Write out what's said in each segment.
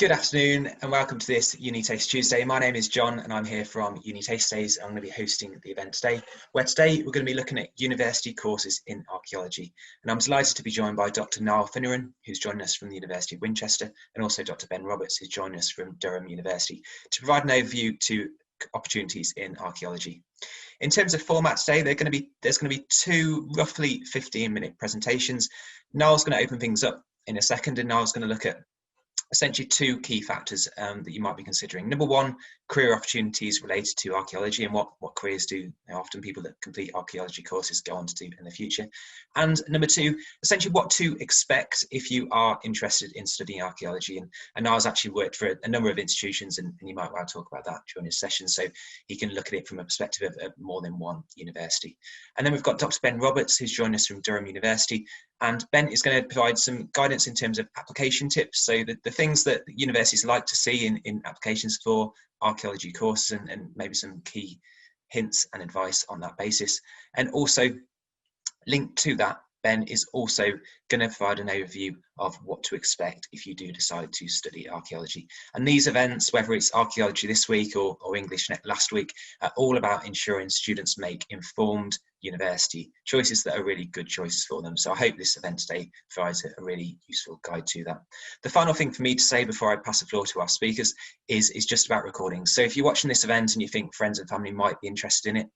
Good afternoon and welcome to this UniTaste Tuesday. My name is John and I'm here from UniTasterDays. I'm going to be hosting the event today, where today we're going to be looking at university courses in archaeology. And I'm delighted to be joined by Dr Niall Finneran, who's joining us from the University of Winchester, and also Dr Ben Roberts, who's joining us from Durham University, to provide an overview to opportunities in archaeology. In terms of format today, there's going to be two roughly 15-minute presentations. Niall's going to open things up in a second, and Niall's going to look at essentially two key factors that you might be considering. Number one, career opportunities related to archaeology and what careers do. Often people that complete archaeology courses go on to do in the future. And number two, essentially what to expect if you are interested in studying archaeology. And Niall's actually worked for a number of institutions, and you might want to talk about that during his session, so he can look at it from a perspective of more than one university. And then we've got Dr Ben Roberts, who's joined us from Durham University. And Ben is going to provide some guidance in terms of application tips. So the things that universities like to see in applications for archaeology courses, and maybe some key hints and advice on that basis. And also linked to that, Ben is also going to provide an overview of what to expect if you do decide to study archaeology. And these events, whether it's archaeology this week or English last week, are all about ensuring students make informed university choices that are really good choices for them. So I hope this event today provides a really useful guide to that. The final thing for me to say before I pass the floor to our speakers is just about recordings. So if you're watching this event and you think friends and family might be interested in it,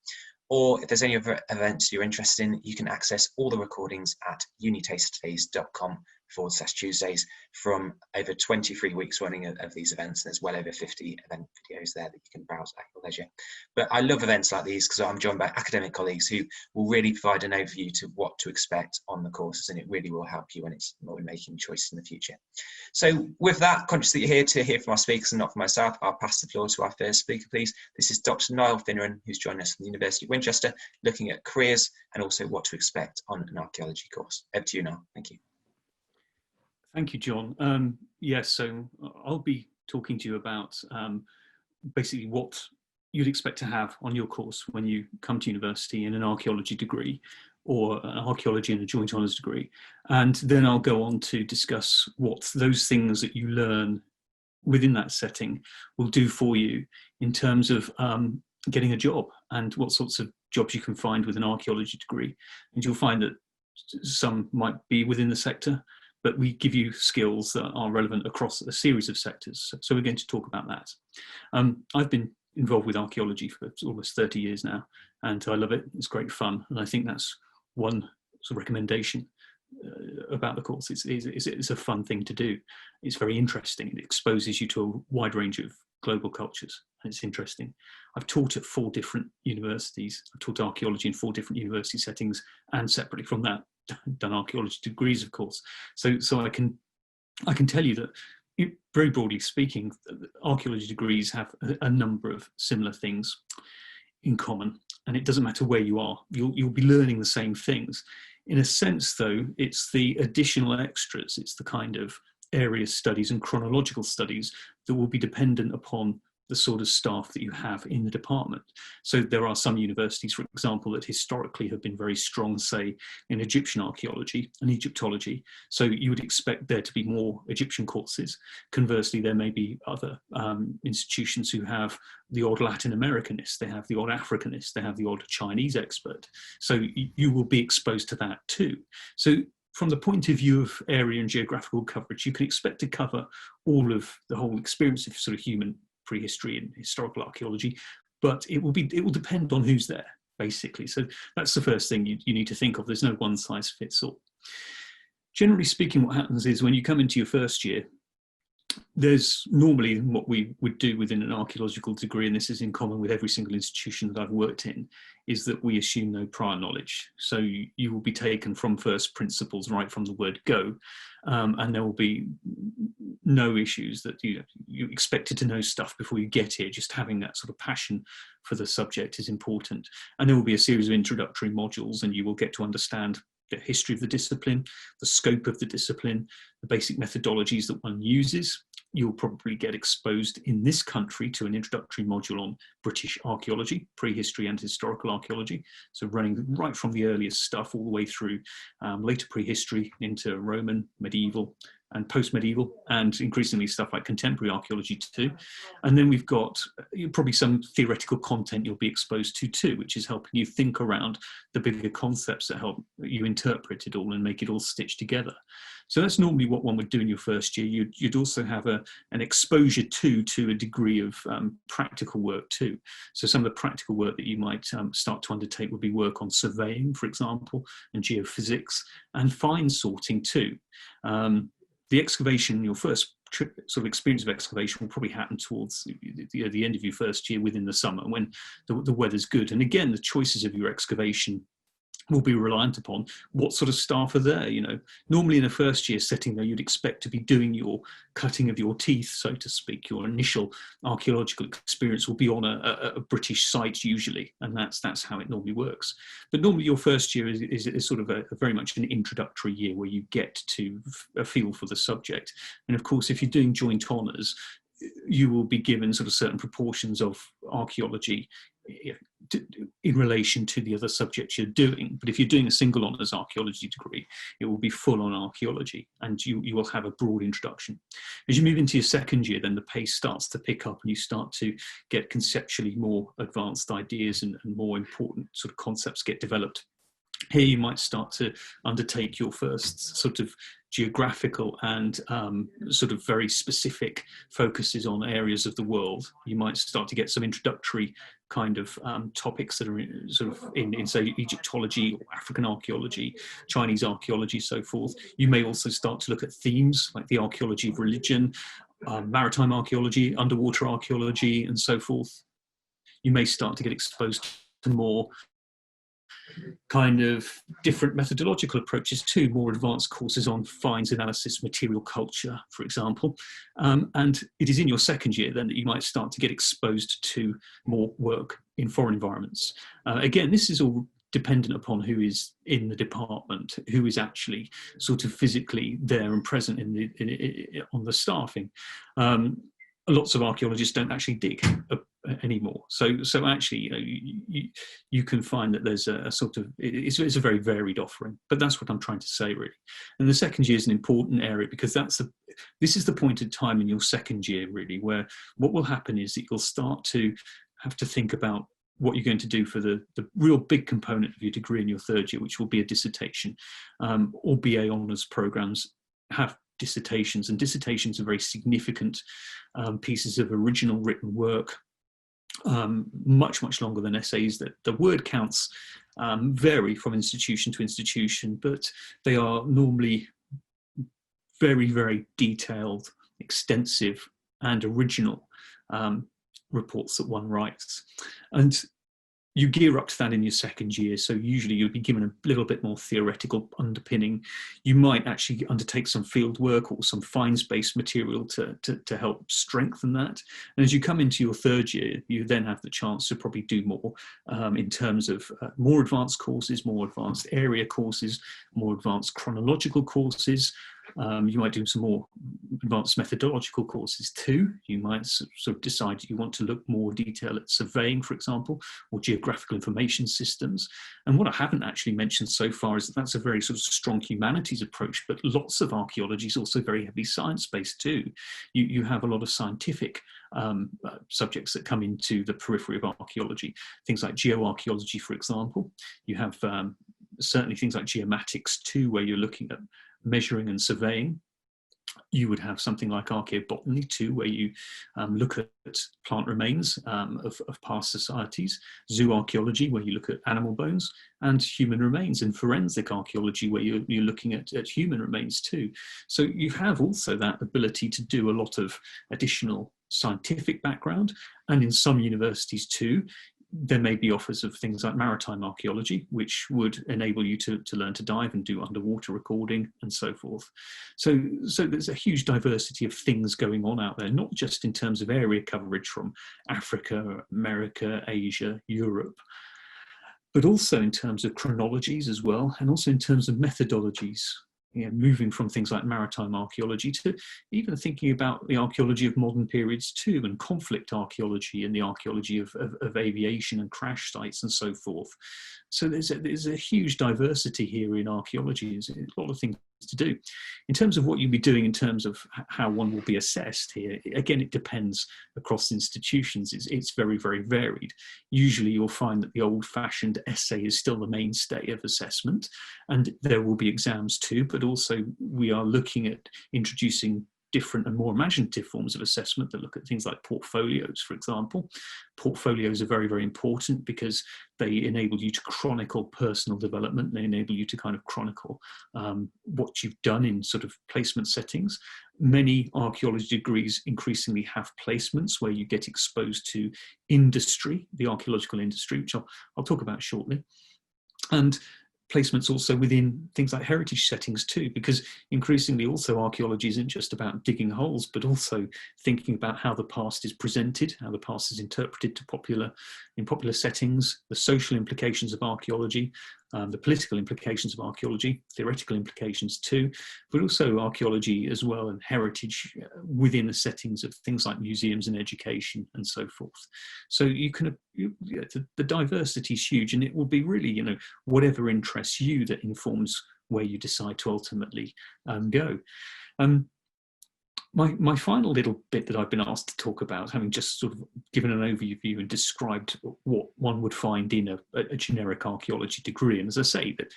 or if there's any other events you're interested in, you can access all the recordings at unitasterdays.com/Tuesdays from over 23 weeks running of these events. There's well over 50 event videos there that you can browse at your leisure. But I love events like these because I'm joined by academic colleagues who will really provide an overview to what to expect on the courses, and it really will help you when it's when making choices in the future. So with that, conscious that you're here to hear from our speakers and not from myself, I'll pass the floor to our first speaker, please. This is Dr Niall Finneran, who's joined us from the University of Winchester, looking at careers and also what to expect on an archaeology course. Over to you, Niall. Thank you. Thank you, John. Yes, so I'll be talking to you about basically what you'd expect to have on your course when you come to university in an archaeology degree or an archaeology and a joint honours degree. And then I'll go on to discuss what those things that you learn within that setting will do for you in terms of getting a job and what sorts of jobs you can find with an archaeology degree. And you'll find that some might be within the sector, but we give you skills that are relevant across a series of sectors. So we're going to talk about that. I've been involved with archaeology for almost 30 years now, and I love it. It's great fun. And I think that's one sort of recommendation about the course. It's a fun thing to do. It's very interesting. It exposes you to a wide range of global cultures, and it's interesting. I've taught at 4 different universities. I've taught archaeology in 4 different university settings, and separately from that, done archaeology degrees, of course. So I can tell you that, very broadly speaking, archaeology degrees have a number of similar things in common, and it doesn't matter where you are. You'll be learning the same things. In a sense, though, it's the additional extras. It's the kind of area studies and chronological studies that will be dependent upon the sort of staff that you have in the department. So there are some universities, for example, that historically have been very strong, say, in Egyptian archaeology and Egyptology. So you would expect there to be more Egyptian courses. Conversely, there may be other institutions who have the odd Latin Americanist, they have the odd Africanist, they have the odd Chinese expert. So you will be exposed to that too. So from the point of view of area and geographical coverage, you can expect to cover all of the whole experience of sort of human prehistory and historical archaeology, but it will depend on who's there, basically. So that's the first thing you need to think of. There's no one size fits all. Generally speaking, what happens is when you come into your first year, there's normally what we would do within an archaeological degree, and this is in common with every single institution that I've worked in, is that we assume no prior knowledge. So you will be taken from first principles right from the word go, and there will be no issues that you expected to know stuff before you get here. Just having that sort of passion for the subject is important. And there will be a series of introductory modules, and you will get to understand the history of the discipline, the scope of the discipline, the basic methodologies that one uses. You'll probably get exposed in this country to an introductory module on British archaeology, prehistory and historical archaeology. So running right from the earliest stuff all the way through later prehistory into Roman, medieval, and post-medieval, and increasingly stuff like contemporary archaeology too. And then we've got probably some theoretical content you'll be exposed to too, which is helping you think around the bigger concepts that help you interpret it all and make it all stitched together. So that's normally what one would do in your first year. You'd also have an exposure to a degree of practical work too. So some of the practical work that you might start to undertake would be work on surveying, for example, and geophysics, and find sorting too. The excavation, your first sort of experience of excavation will probably happen towards the end of your first year within the summer when the weather's good. And again, the choices of your excavation will be reliant upon what sort of staff are there. Normally in a first year setting though, you'd expect to be doing your cutting of your teeth, so to speak. Your initial archaeological experience will be on a British site usually, and that's how it normally works. But normally your first year is sort of a very much an introductory year where you get to a feel for the subject. And of course, if you're doing joint honours, you will be given sort of certain proportions of archaeology in relation to the other subjects you're doing. But if you're doing a single honours archaeology degree, it will be full on archaeology, and you will have a broad introduction. As you move into your second year, then the pace starts to pick up and you start to get conceptually more advanced ideas and more important sort of concepts get developed. Here you might start to undertake your first sort of geographical and sort of very specific focuses on areas of the world. You might start to get some introductory kind of topics that are in say Egyptology or African archaeology, Chinese archaeology, so forth. You may also start to look at themes like the archaeology of religion, maritime archaeology, underwater archaeology, and so forth. You may start to get exposed to more kind of different methodological approaches to more advanced courses on finds analysis, material culture, for example. And it is in your second year then that you might start to get exposed to more work in foreign environments. Again, this is all dependent upon who is in the department, who is actually sort of physically there and present on the staffing. Lots of archaeologists don't actually dig anymore. So actually, you can find that there's a sort of, it's a very varied offering, but that's what I'm trying to say really. And the second year is an important area because this is the point in time in your second year really, where what will happen is that you'll start to have to think about what you're going to do for the real big component of your degree in your third year, which will be a dissertation. All BA honours programmes have dissertations, and dissertations are very significant pieces of original written work, much longer than essays. That the word counts vary from institution to institution, but they are normally very detailed, extensive and original reports that one writes. And you gear up to that in your second year, so usually you'll be given a little bit more theoretical underpinning. You might actually undertake some field work or some finds-based material to help strengthen that. And as you come into your third year, you then have the chance to probably do more in terms of more advanced courses, more advanced area courses, more advanced chronological courses. You might do some more advanced methodological courses too. You might sort of decide you want to look more detail at surveying, for example, or geographical information systems. And what I haven't actually mentioned so far is that that's a very sort of strong humanities approach, but lots of archaeology is also very heavily science-based too. You have a lot of scientific subjects that come into the periphery of archaeology, things like geoarchaeology, for example. You have certainly things like geomatics too, where you're looking at measuring and surveying. You would have something like archaeobotany too, where you look at plant remains of past societies, zooarchaeology, where you look at animal bones, and human remains, and forensic archaeology, where you're looking at human remains too. So you have also that ability to do a lot of additional scientific background, and in some universities too, there may be offers of things like maritime archaeology, which would enable you to learn to dive and do underwater recording and so forth. So there's a huge diversity of things going on out there, not just in terms of area coverage from Africa, America, Asia, Europe, but also in terms of chronologies as well, and also in terms of methodologies. Moving from things like maritime archaeology to even thinking about the archaeology of modern periods too, and conflict archaeology and the archaeology of aviation and crash sites and so forth. So there's a huge diversity here in archaeology. There's a lot of things to do. In terms of what you'll be doing in terms of how one will be assessed here, again, it depends across institutions. It's very, very varied. Usually you'll find that the old-fashioned essay is still the mainstay of assessment, and there will be exams too, but also we are looking at introducing different and more imaginative forms of assessment that look at things like portfolios, for example. Portfolios are very, very important because they enable you to chronicle personal development. They enable you to kind of chronicle what you've done in sort of placement settings. Many archaeology degrees increasingly have placements where you get exposed to industry, the archaeological industry, which I'll talk about shortly. And placements also within things like heritage settings too, because increasingly also archaeology isn't just about digging holes, but also thinking about how the past is presented, how the past is interpreted to in popular settings, the social implications of archaeology, the political implications of archaeology, theoretical implications too, but also archaeology as well and heritage within the settings of things like museums and education and so forth. So the diversity is huge, and it will be really, whatever interests you that informs where you decide to ultimately go. My final little bit that I've been asked to talk about, having just sort of given an overview and described what one would find in a generic archaeology degree, and as I say, that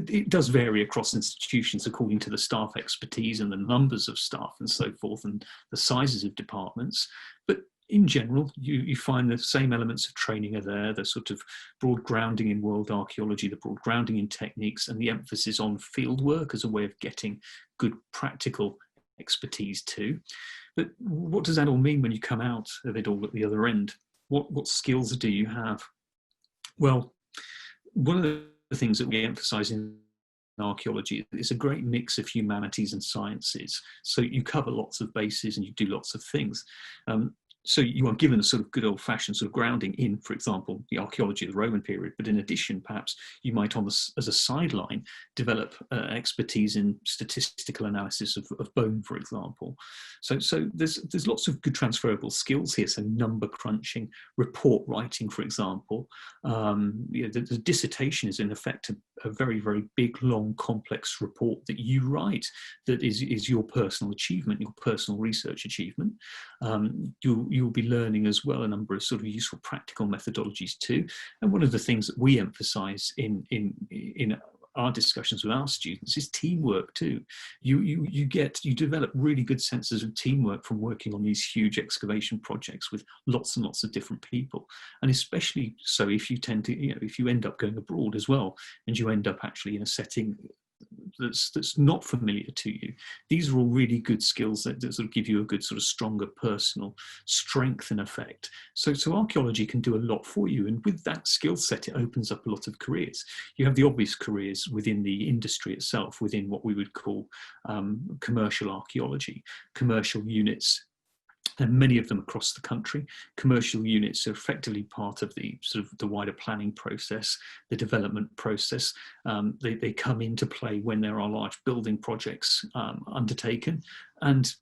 it does vary across institutions according to the staff expertise and the numbers of staff and so forth, and the sizes of departments. But in general, you find the same elements of training are there, the sort of broad grounding in world archaeology, the broad grounding in techniques, and the emphasis on field work as a way of getting good practical expertise too. But what does that all mean when you come out of it all at the other end? What skills do you have? Well, one of the things that we emphasize in archaeology is a great mix of humanities and sciences. So you cover lots of bases and you do lots of things. So you are given a sort of good old-fashioned sort of grounding in, for example, the archaeology of the Roman period, but in addition, perhaps you might, as a sideline, develop expertise in statistical analysis of bone, for example. So there's lots of good transferable skills here. So number crunching, report writing, for example. The dissertation is in effect a very, very big, long, complex report that you write that is your personal achievement, your personal research achievement. You'll be learning as well a number of sort of useful practical methodologies too. And one of the things that we emphasize in our discussions with our students is teamwork too. You develop really good senses of teamwork from working on these huge excavation projects with lots and lots of different people. And especially so if you if you end up going abroad as well, and you end up actually in a setting that's not familiar to you. These are all really good skills that sort of give you a good sort of stronger personal strength and effect. So archaeology can do a lot for you, and with that skill set, it opens up a lot of careers. You have the obvious careers within the industry itself, within what we would call commercial archaeology, commercial units. And many of them across the country. Commercial units are effectively part of the sort of the wider planning process, the development process. They come into play when there are large building projects undertaken, and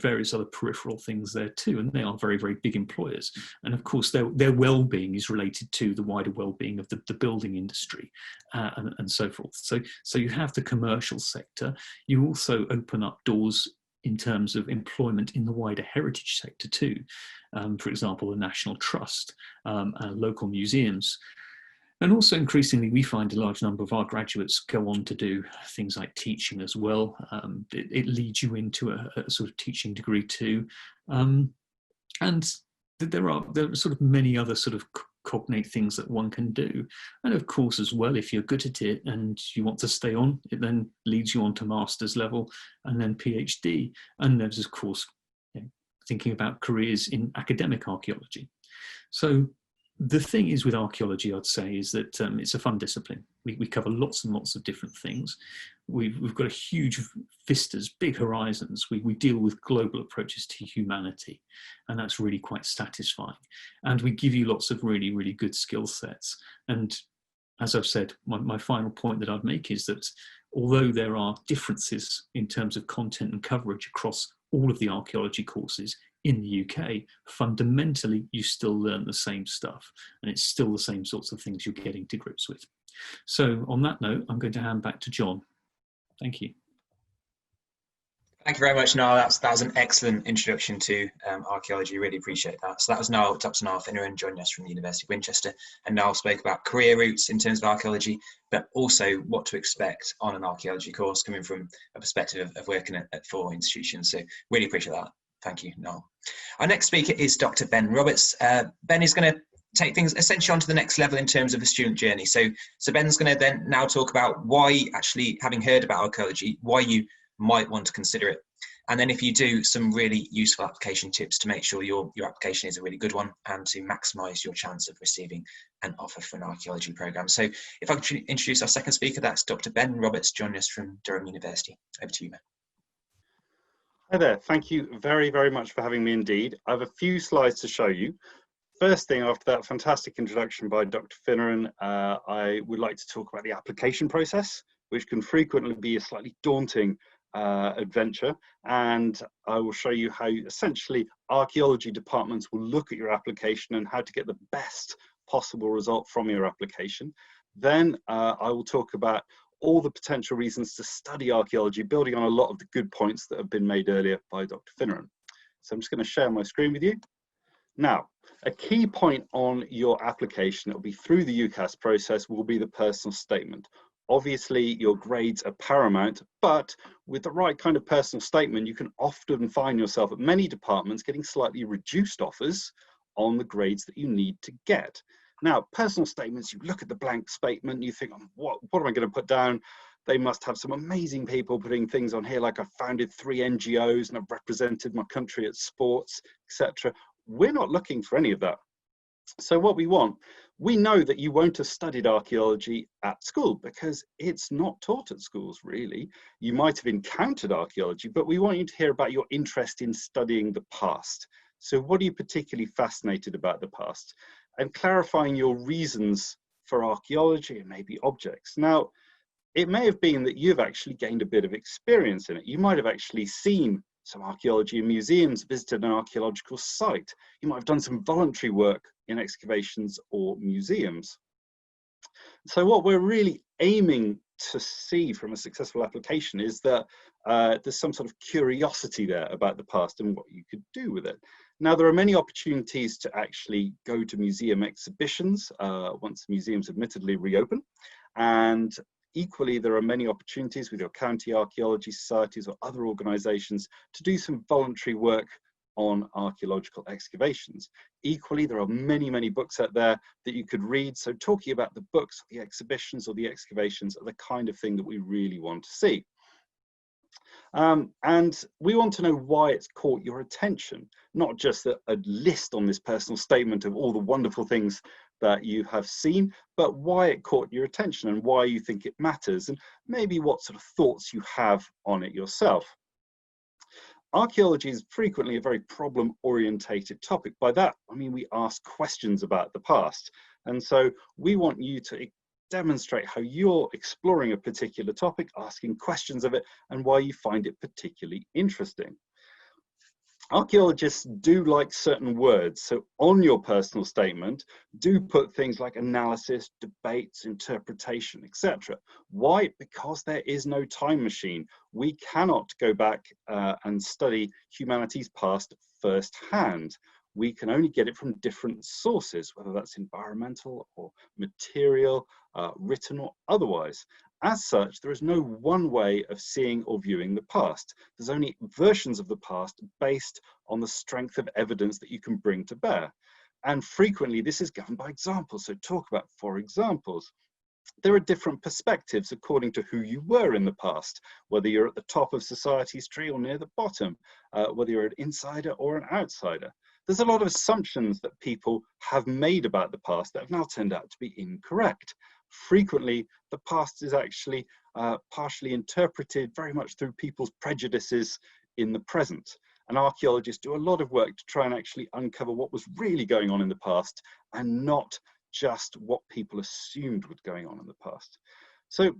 various other peripheral things there too. And they are very, very big employers. And of course, their well-being is related to the wider well-being of the building industry and so forth. So you have the commercial sector. You also open up doors in terms of employment in the wider heritage sector too. For example, the National Trust, local museums. And also increasingly, we find a large number of our graduates go on to do things like teaching as well. It leads you into a sort of teaching degree too. And there are sort of many other sort of cognate things that one can do. And of course, as well, if you're good at it and you want to stay on, it then leads you on to master's level and then PhD. And there's, of course, thinking about careers in academic archaeology. So the thing is with archaeology, I'd say, is that it's a fun discipline. We cover lots and lots of different things. We've got a huge vistas, big horizons. We deal with global approaches to humanity, and that's really quite satisfying. And we give you lots of really, really good skill sets. And as I've said, my final point that I'd make is that although there are differences in terms of content and coverage across all of the archaeology courses in the UK, fundamentally, you still learn the same stuff, and it's still the same sorts of things you're getting to grips with. So on that note, I'm going to hand back to Jon. Thank you. Thank you very much, Niall. That was an excellent introduction to archaeology. Really appreciate that. So that was Dr Niall Finneran joining us from the University of Winchester, and Niall spoke about career routes in terms of archaeology, but also what to expect on an archaeology course coming from a perspective of working at 4 institutions. So really appreciate that. Thank you, Niall. Our next speaker is Dr Ben Roberts. Ben is going to take things essentially onto the next level in terms of a student journey. So Ben's going to then now talk about why, actually having heard about archaeology, why you might want to consider it. And then if you do, some really useful application tips to make sure your application is a really good one and to maximise your chance of receiving an offer for an archaeology programme. So if I could introduce our second speaker, that's Dr Ben Roberts, joining us from Durham University. Over to you, Ben. Hi there, thank you very, very much for having me indeed. I have a few slides to show you. First thing, after that fantastic introduction by Dr Finneran, I would like to talk about the application process, which can frequently be a slightly daunting adventure, and I will show you how essentially archaeology departments will look at your application and how to get the best possible result from your application. Then I will talk about all the potential reasons to study archaeology, building on a lot of the good points that have been made earlier by Dr Finneran. So I'm just going to share my screen with you. Now, a key point on your application, it will be through the UCAS process, will be the personal statement. Obviously, your grades are paramount, but with the right kind of personal statement, you can often find yourself at many departments getting slightly reduced offers on the grades that you need to get. Now, personal statements, you look at the blank statement, you think, what am I going to put down? They must have some amazing people putting things on here, like I founded 3 NGOs and I've represented my country at sports, etc. We're not looking for any of that. So what we want, we know that you won't have studied archaeology at school because it's not taught at schools, really. You might have encountered archaeology, but we want you to hear about your interest in studying the past. So what are you particularly fascinated about the past? And clarifying your reasons for archaeology and maybe objects. Now, it may have been that you've actually gained a bit of experience in it. You might have actually seen some archaeology in museums, visited an archaeological site. You might have done some voluntary work in excavations or museums. So what we're really aiming to see from a successful application is that there's some sort of curiosity there about the past and what you could do with it. Now, there are many opportunities to actually go to museum exhibitions once museums admittedly reopen, and equally, there are many opportunities with your county archaeology societies or other organisations to do some voluntary work on archaeological excavations. Equally, there are many, many books out there that you could read. So talking about the books, the exhibitions or the excavations are the kind of thing that we really want to see. And we want to know why it's caught your attention, not just a list on this personal statement of all the wonderful things that you have seen, but why it caught your attention and why you think it matters, and maybe what sort of thoughts you have on it yourself. Archaeology is frequently a very problem-orientated topic. By that, I mean we ask questions about the past. And so we want you to demonstrate how you're exploring a particular topic, asking questions of it, and why you find it particularly interesting. Archaeologists do like certain words, so on your personal statement, do put things like analysis, debates, interpretation, etc. Why? Because there is no time machine. We cannot go back and study humanity's past firsthand. We can only get it from different sources, whether that's environmental or material, written or otherwise. As such, there is no one way of seeing or viewing the past. There's only versions of the past based on the strength of evidence that you can bring to bear. And frequently, this is governed by examples. So talk about 4 examples. There are different perspectives according to who you were in the past, whether you're at the top of society's tree or near the bottom, whether you're an insider or an outsider. There's a lot of assumptions that people have made about the past that have now turned out to be incorrect. Frequently, the past is actually partially interpreted very much through people's prejudices in the present. And archaeologists do a lot of work to try and actually uncover what was really going on in the past and not just what people assumed was going on in the past. So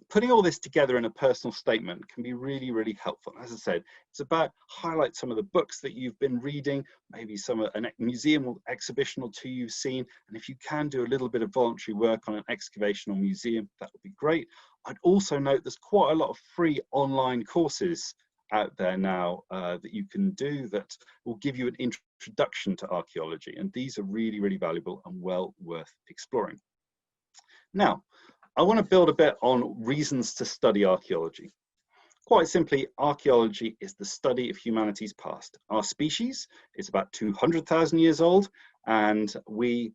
putting all this together in a personal statement can be really, really helpful. As I said, it's about highlight some of the books that you've been reading, maybe a museum or exhibition or 2 you've seen, and if you can do a little bit of voluntary work on an excavation or museum, that would be great. I'd also note there's quite a lot of free online courses out there now that you can do that will give you an introduction to archaeology, and these are really, really valuable and well worth exploring. Now, I want to build a bit on reasons to study archaeology. Quite simply, archaeology is the study of humanity's past. Our species is about 200,000 years old, and we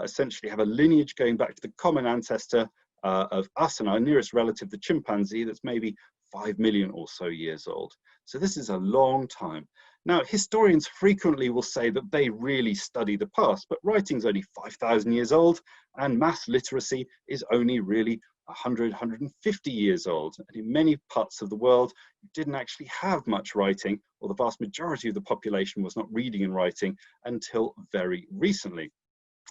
essentially have a lineage going back to the common ancestor of us and our nearest relative, the chimpanzee, that's maybe 5 million or so years old. So this is a long time. Now, historians frequently will say that they really study the past, but writing's only 5,000 years old, and mass literacy is only really 100, 150 years old. And in many parts of the world, you didn't actually have much writing, or the vast majority of the population was not reading and writing until very recently.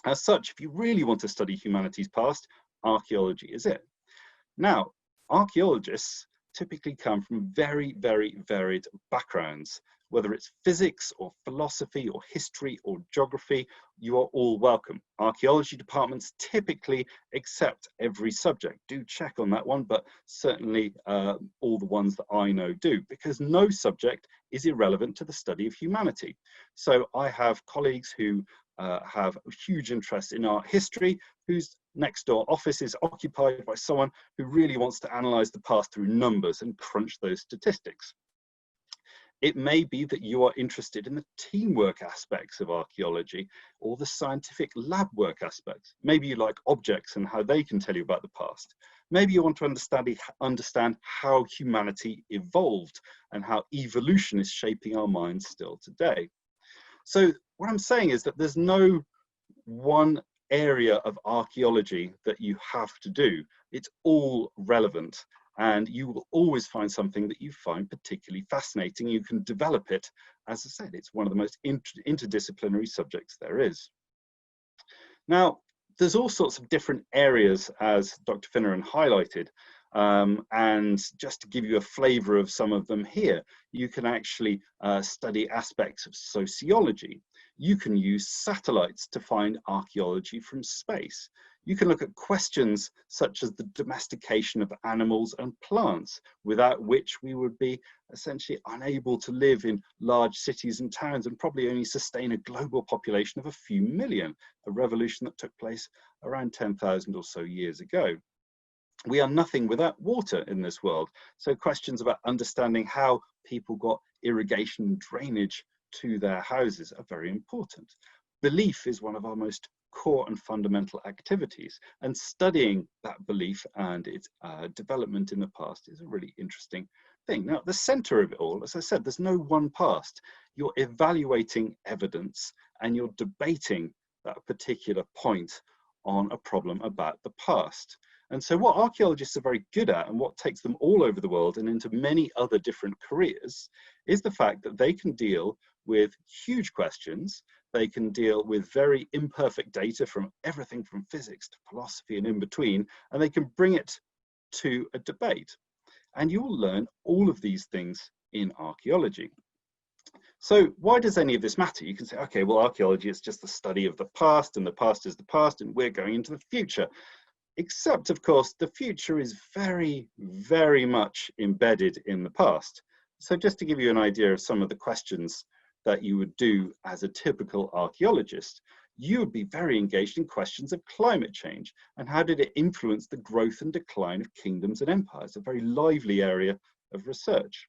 As such, if you really want to study humanity's past, archaeology is it. Now, archaeologists typically come from very, very varied backgrounds. Whether it's physics or philosophy or history or geography, you are all welcome. Archaeology departments typically accept every subject. Do check on that one, but certainly all the ones that I know do, because no subject is irrelevant to the study of humanity. So I have colleagues who have a huge interest in art history, whose next door office is occupied by someone who really wants to analyze the past through numbers and crunch those statistics. It may be that you are interested in the teamwork aspects of archaeology or the scientific lab work aspects. Maybe you like objects and how they can tell you about the past. Maybe you want to understand how humanity evolved and how evolution is shaping our minds still today. So what I'm saying is that there's no one area of archaeology that you have to do. It's all relevant, and you will always find something that you find particularly fascinating. You can develop it. As I said, it's one of the most interdisciplinary subjects there is. Now, there's all sorts of different areas, as Dr. Finneran highlighted, and just to give you a flavor of some of them here, you can actually study aspects of sociology. You can use satellites to find archaeology from space. You can look at questions such as the domestication of animals and plants, without which we would be essentially unable to live in large cities and towns and probably only sustain a global population of a few million, a revolution that took place around 10,000 or so years ago. We are nothing without water in this world. So questions about understanding how people got irrigation and drainage to their houses are very important. Belief is one of our most core and fundamental activities, and studying that belief and its development in the past is a really interesting thing. Now, at the center of it all, as I said, there's no one past. You're evaluating evidence and you're debating that particular point on a problem about the past. And so what archaeologists are very good at, and what takes them all over the world and into many other different careers, is the fact that they can deal with huge questions. They can deal with very imperfect data from everything from physics to philosophy and in between, and they can bring it to a debate. And you will learn all of these things in archaeology. So why does any of this matter? You can say, okay, well, archaeology is just the study of the past, and the past is the past, and we're going into the future. Except, of course, the future is very, very much embedded in the past. So just to give you an idea of some of the questions that you would do as a typical archaeologist, you would be very engaged in questions of climate change and how did it influence the growth and decline of kingdoms and empires, a very lively area of research.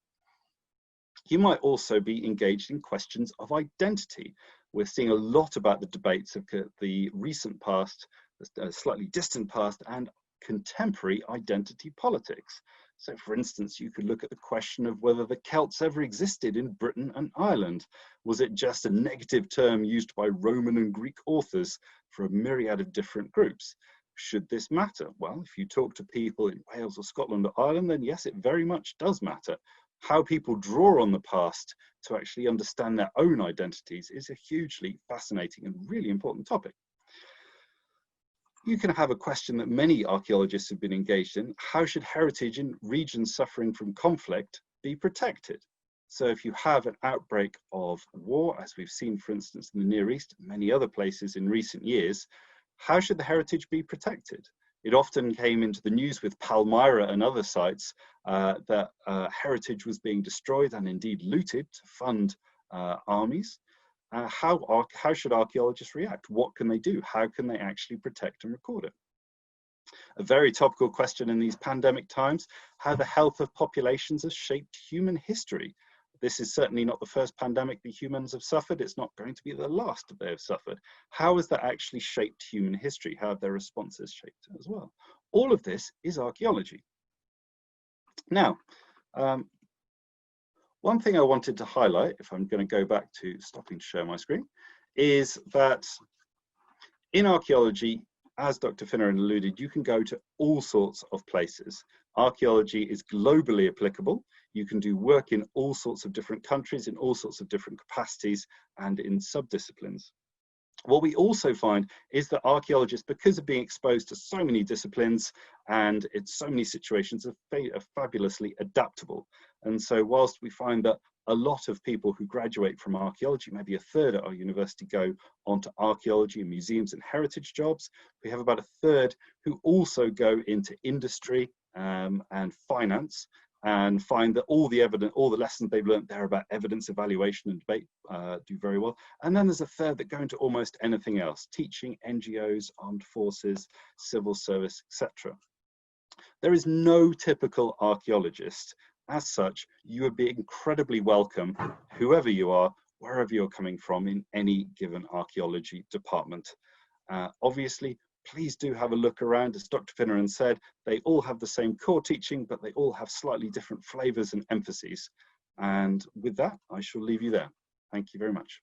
You might also be engaged in questions of identity. We're seeing a lot about the debates of the recent past, the slightly distant past, and contemporary identity politics. So, for instance, you could look at the question of whether the Celts ever existed in Britain and Ireland. Was it just a negative term used by Roman and Greek authors for a myriad of different groups? Should this matter? Well, if you talk to people in Wales or Scotland or Ireland, then yes, it very much does matter. How people draw on the past to actually understand their own identities is a hugely fascinating and really important topic. You can have a question that many archaeologists have been engaged in. How should heritage in regions suffering from conflict be protected? So if you have an outbreak of war, as we've seen, for instance, in the Near East and many other places in recent years, how should the heritage be protected? It often came into the news with Palmyra and other sites that heritage was being destroyed and indeed looted to fund armies. How should archaeologists react? What can they do? How can they actually protect and record it? A very topical question in these pandemic times, how the health of populations has shaped human history. This is certainly not the first pandemic that humans have suffered. It's not going to be the last that they have suffered. How has that actually shaped human history? How have their responses shaped it as well? All of this is archaeology. Now, one thing I wanted to highlight, if I'm going to go back to stopping to share my screen, is that in archaeology, as Dr. Finneran alluded, you can go to all sorts of places. Archaeology is globally applicable. You can do work in all sorts of different countries, in all sorts of different capacities, and in subdisciplines. What we also find is that archaeologists, because of being exposed to so many disciplines and in so many situations, are fabulously adaptable. And so whilst we find that a lot of people who graduate from archaeology, maybe a third at our university, go on to archaeology and museums and heritage jobs, we have about a third who also go into industry and finance, and find that all the lessons they've learned there about evidence evaluation and debate do very well. And then there's a third that go into almost anything else: teaching, NGOs, armed forces, civil service, etc. There is no typical archaeologist. As such, you would be incredibly welcome, whoever you are, wherever you're coming from, in any given archaeology department. Obviously, please do have a look around. As Dr. Finneran said, they all have the same core teaching, but they all have slightly different flavors and emphases. And with that, I shall leave you there. Thank you very much.